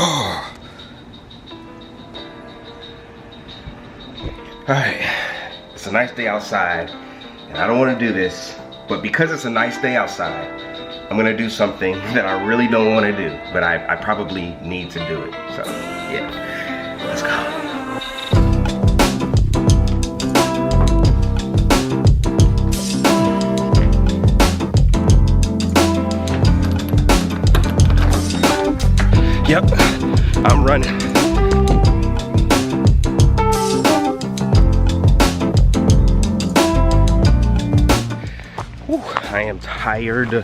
Oh. Alright, it's a nice day outside, and I don't want to do this, but because it's a nice day outside, I'm gonna do something that I really don't want to do, but I probably need to do it. So, yeah, let's go. Yep, I'm running. Whew, I am tired.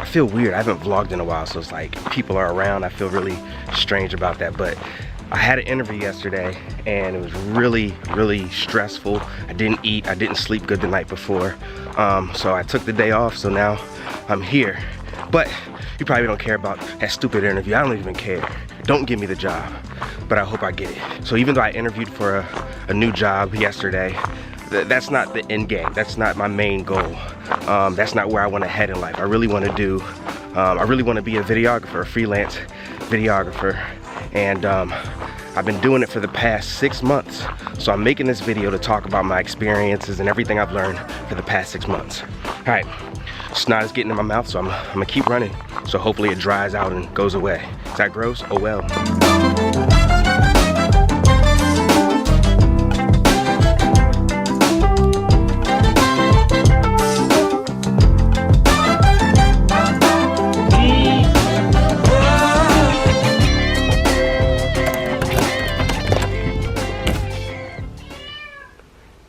I feel weird. I haven't vlogged in a while, so it's like people are around. I feel really strange about that, but I had an interview yesterday and it was really, really stressful. I didn't eat, I didn't sleep good the night before. So I took the day off, so now I'm here. But you probably don't care about that stupid interview. I don't even care. Don't give me the job, but I hope I get it. So even though I interviewed for a new job yesterday, that's not the end game. That's not my main goal. That's not where I want to head in life. I really want to do, I really want to be a videographer, a freelance videographer. And I've been doing it for the past 6 months. So I'm making this video to talk about my experiences and everything I've learned for the past 6 months. All right, snot is getting in my mouth, so I'm gonna keep running. So hopefully it dries out and goes away. Is that gross? Oh well.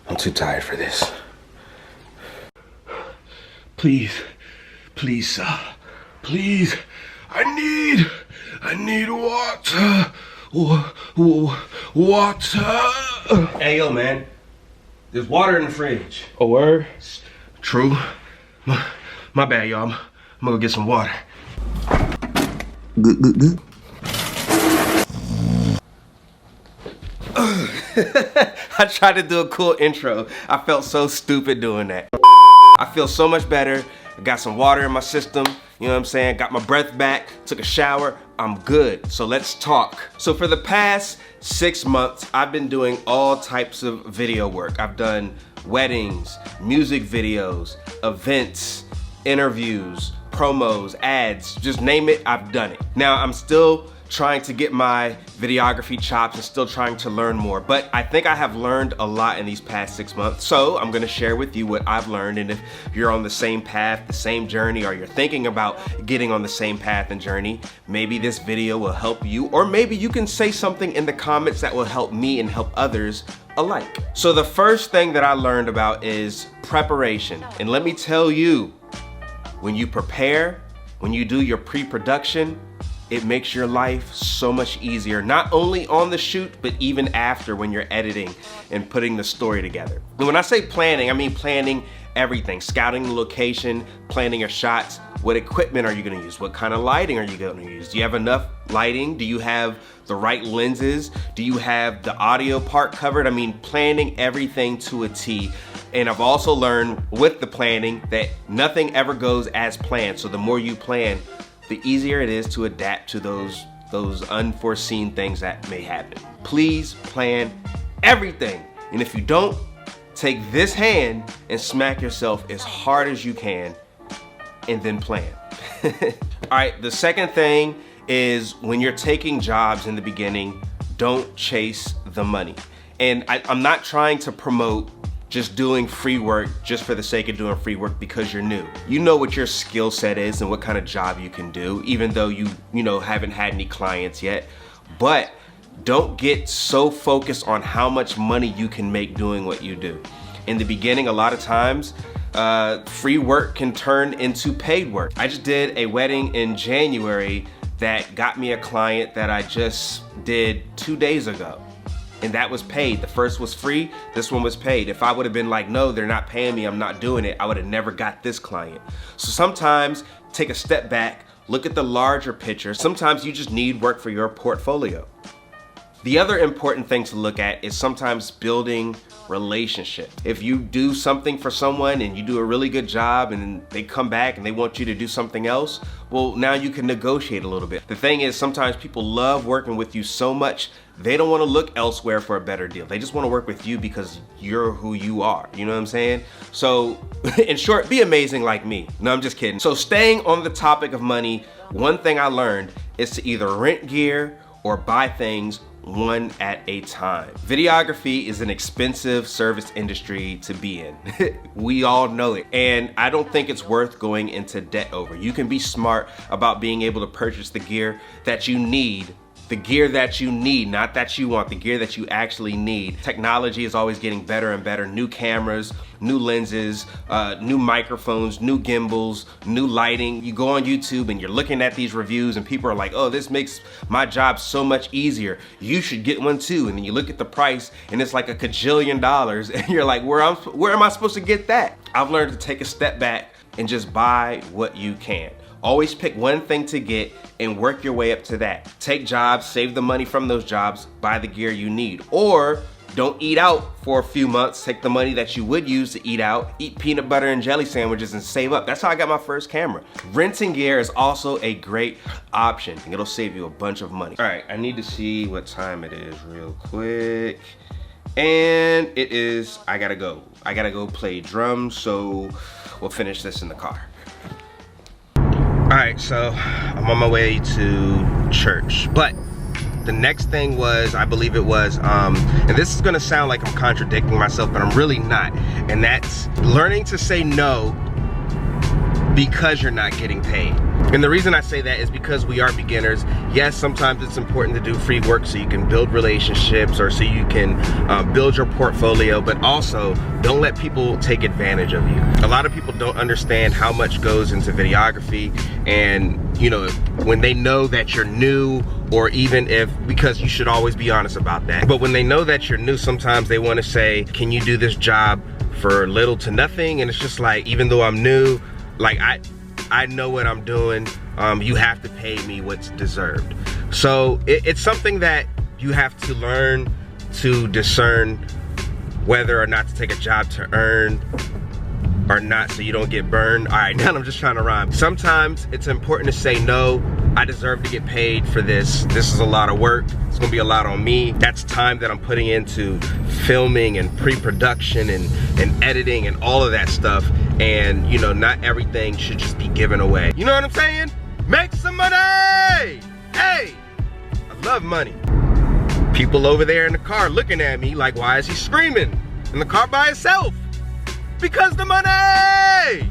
I'm too tired for this. Please, please, sir. Please, I need water. Water. Hey, yo, man. There's water in the fridge. Oh, word? True. My bad, y'all. I'm gonna go get some water. Good. I tried to do a cool intro. I felt so stupid doing that. I feel so much better. I got some water in my system. You know what I'm saying? Got my breath back, took a shower, I'm good. So let's talk. So for the past 6 months, I've been doing all types of video work. I've done weddings, music videos, events, interviews, promos, ads, just name it, I've done it. Now I'm still trying to get my videography chops and still trying to learn more, but I think I have learned a lot in these past 6 months. So I'm gonna share with you what I've learned, and if you're on the same path, the same journey, or you're thinking about getting on the same path and journey, maybe this video will help you, or maybe you can say something in the comments that will help me and help others alike. So the first thing that I learned about is preparation. And let me tell you, when you prepare, when you do your pre-production, it makes your life so much easier, not only on the shoot, but even after when you're editing and putting the story together. And when I say planning, I mean planning everything, scouting the location, planning your shots. What equipment are you gonna use? What kind of lighting are you gonna use? Do you have enough lighting? Do you have the right lenses? Do you have the audio part covered? I mean, planning everything to a T. And I've also learned with the planning that nothing ever goes as planned. So the more you plan, the easier it is to adapt to those unforeseen things that may happen. Please plan everything. And if you don't, take this hand and smack yourself as hard as you can and then plan. All right, the second thing is when you're taking jobs in the beginning, don't chase the money. And I'm not trying to promote just doing free work just for the sake of doing free work because you're new. You know what your skill set is and what kind of job you can do, even though you haven't had any clients yet. But don't get so focused on how much money you can make doing what you do. In the beginning, a lot of times, free work can turn into paid work. I just did a wedding in January that got me a client that I just did 2 days ago. And that was paid. The first was free, this one was paid. If I would have been like, no, they're not paying me, I'm not doing it, I would have never got this client. So sometimes take a step back, look at the larger picture. Sometimes you just need work for your portfolio. The other important thing to look at is sometimes building relationship. If you do something for someone and you do a really good job and they come back and they want you to do something else, well, now you can negotiate a little bit. The thing is, sometimes people love working with you so much, they don't want to look elsewhere for a better deal. They just want to work with you because you're who you are. You know what I'm saying? So in short, be amazing like me. No, I'm just kidding. So staying on the topic of money, one thing I learned is to either rent gear or buy things one at a time. Videography is an expensive service industry to be in. We all know it. And I don't think it's worth going into debt over. You can be smart about being able to purchase the gear that you need. The gear that you need, not that you want, the gear that you actually need. Technology is always getting better and better. New cameras, new lenses, new microphones, new gimbals, new lighting. You go on YouTube and you're looking at these reviews and people are like, oh, this makes my job so much easier. You should get one too. And then you look at the price and it's like $1 kajillion and you're like, where am I supposed to get that? I've learned to take a step back and just buy what you can. Always pick one thing to get and work your way up to that. Take jobs, save the money from those jobs, buy the gear you need. Or don't eat out for a few months, take the money that you would use to eat out, eat peanut butter and jelly sandwiches and save up. That's how I got my first camera. Renting gear is also a great option. It'll save you a bunch of money. All right, I need to see what time it is real quick. And it is, I gotta go play drums, so we'll finish this in the car. All right, so I'm on my way to church, but the next thing was, I believe it was, and this is gonna sound like I'm contradicting myself, but I'm really not, and that's learning to say no because you're not getting paid. And the reason I say that is because we are beginners. Yes, sometimes it's important to do free work so you can build relationships or so you can build your portfolio, but also don't let people take advantage of you. A lot of people don't understand how much goes into videography, and you know, when they know that you're new, or even if, because you should always be honest about that, but when they know that you're new, sometimes they want to say, can you do this job for little to nothing? And it's just like, even though I'm new, like I know what I'm doing, you have to pay me what's deserved. So it's something that you have to learn to discern whether or not to take a job to earn or not, so you don't get burned. All right, now I'm just trying to rhyme. Sometimes it's important to say no. I deserve to get paid for this. This is a lot of work. It's gonna be a lot on me. That's time that I'm putting into filming and pre-production and editing and all of that stuff. And you know, not everything should just be given away. You know what I'm saying? Make some money! Hey, I love money. People over there in the car looking at me like, why is he screaming in the car by himself? Because the money!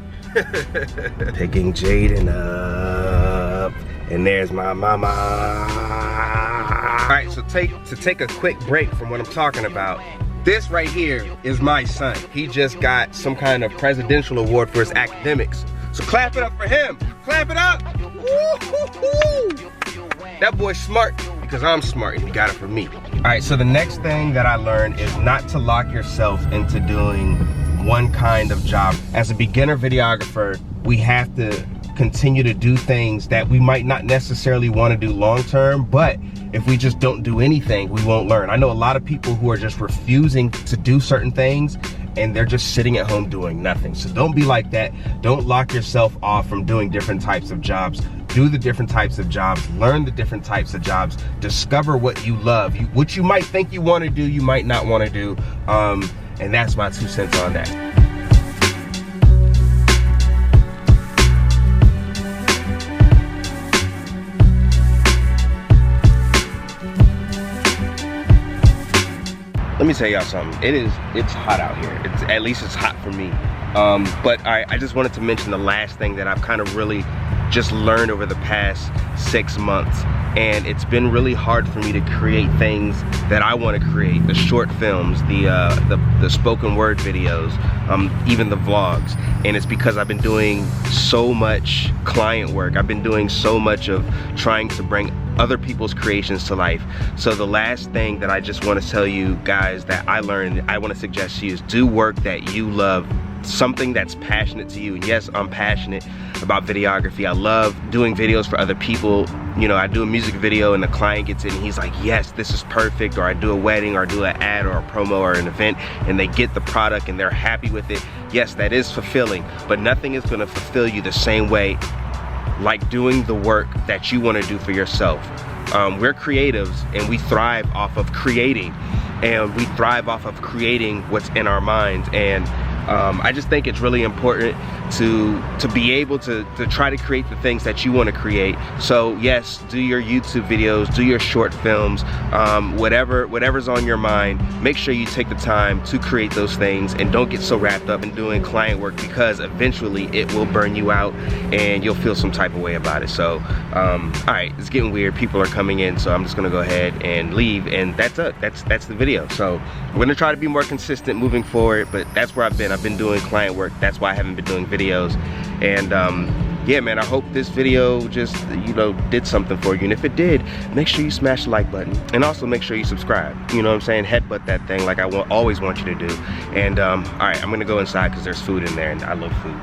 Picking Jaden up, and there's my mama. All right, so to take a quick break from what I'm talking about, this right here is my son. He just got some kind of presidential award for his academics. So clap it up for him. Clap it up. Woo-hoo-hoo. That boy's smart because I'm smart and he got it from me. All right, so the next thing that I learned is not to lock yourself into doing one kind of job. As a beginner videographer, we have to continue to do things that we might not necessarily want to do long term, but if we just don't do anything, we won't learn. I know a lot of people who are just refusing to do certain things and they're just sitting at home doing nothing. So don't be like that. Don't lock yourself off from doing different types of jobs. Do the different types of jobs, learn the different types of jobs, discover what you love. What you might think you want to do, you might not want to do. And that's my 2 cents on that. Let me tell y'all something. It's hot out here. At least it's hot for me. But I just wanted to mention the last thing that I've kind of really just learned over the past 6 months. And it's been really hard for me to create things that I want to create. The short films, the spoken word videos, even the vlogs. And it's because I've been doing so much client work. I've been doing so much of trying to bring other people's creations to life. So the last thing that I just want to tell you guys that I learned, I want to suggest to you is do work that you love something that's passionate to you. And yes, I'm passionate about videography. I love doing videos for other people. You know, I do a music video and the client gets it and he's like, yes, this is perfect. Or I do a wedding or I do an ad or a promo or an event and they get the product and they're happy with it. Yes, that is fulfilling, but nothing is gonna fulfill you the same way like doing the work that you wanna do for yourself. We're creatives and we thrive off of creating, and we thrive off of creating what's in our minds. And I just think it's really important to be able to try to create the things that you want to create. So yes, do your YouTube videos, do your short films, whatever's on your mind. Make sure you take the time to create those things and don't get so wrapped up in doing client work, because eventually it will burn you out and you'll feel some type of way about it. So all right, it's getting weird, people are coming in, so I'm just gonna go ahead and leave, and that's it. That's the video. So we're gonna try to be more consistent moving forward, but that's where I've been doing client work. That's why I haven't been doing videos. And yeah, man, I hope this video just, you know, did something for you. And if it did, make sure you smash the like button, and also make sure you subscribe. You know what I'm saying? Headbutt that thing like I always want you to do. And all right, I'm gonna go inside because there's food in there and I love food.